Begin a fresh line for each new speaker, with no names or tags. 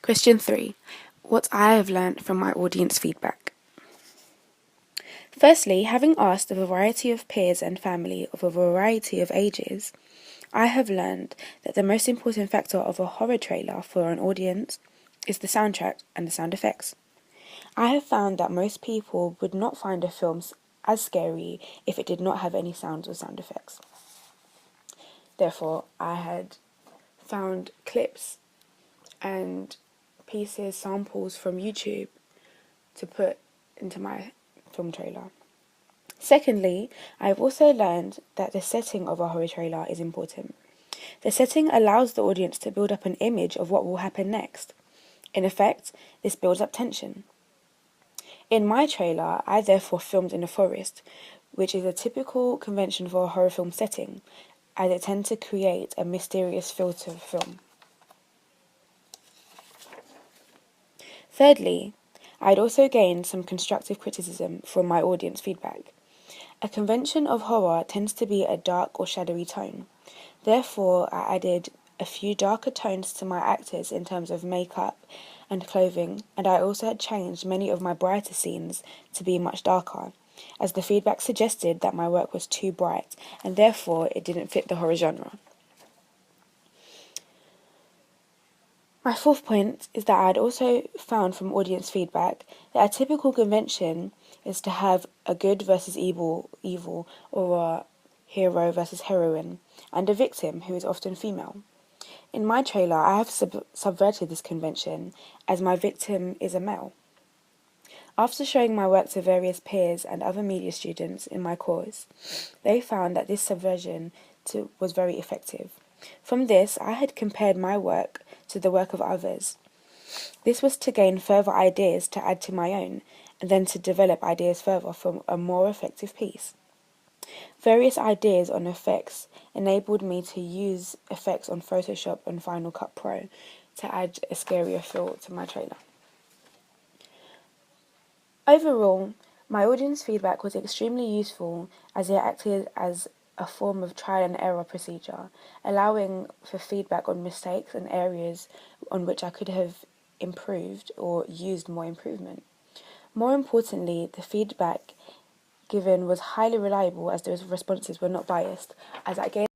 Question 3. What I have learnt from my audience feedback. Firstly, having asked a variety of peers and family of a variety of ages, I have learned that the most important factor of a horror trailer for an audience is the soundtrack and the sound effects. I have found that most people would not find a film as scary if it did not have any sounds or sound effects. Therefore, I had found clips and pieces, samples from YouTube to put into my film trailer. Secondly, I've also learned that the setting of a horror trailer is important. The setting allows the audience to build up an image of what will happen next. In effect, this builds up tension. In my trailer, I therefore filmed in a forest, which is a typical convention for a horror film setting, as it tends to create a mysterious feel to the film. Thirdly, I'd also gained some constructive criticism from my audience feedback. A convention of horror tends to be a dark or shadowy tone. Therefore, I added a few darker tones to my actors in terms of makeup and clothing, and I also had changed many of my brighter scenes to be much darker, as the feedback suggested that my work was too bright, and therefore it didn't fit the horror genre. My fourth point is that I had also found from audience feedback that a typical convention is to have a good versus evil, or a hero versus heroine, and a victim who is often female. In my trailer, I have subverted this convention, as my victim is a male. After showing my work to various peers and other media students in my course, they found that this subversion was very effective. From this, I had compared my work to the work of others. This was to gain further ideas to add to my own, and then to develop ideas further from a more effective piece. Various ideas on effects enabled me to use effects on Photoshop and Final Cut Pro to add a scarier feel to my trailer. Overall, my audience feedback was extremely useful, as it acted as a form of trial and error procedure, allowing for feedback on mistakes and areas on which I could have improved or used more improvement. More importantly, the feedback given was highly reliable, as the responses were not biased, as I gained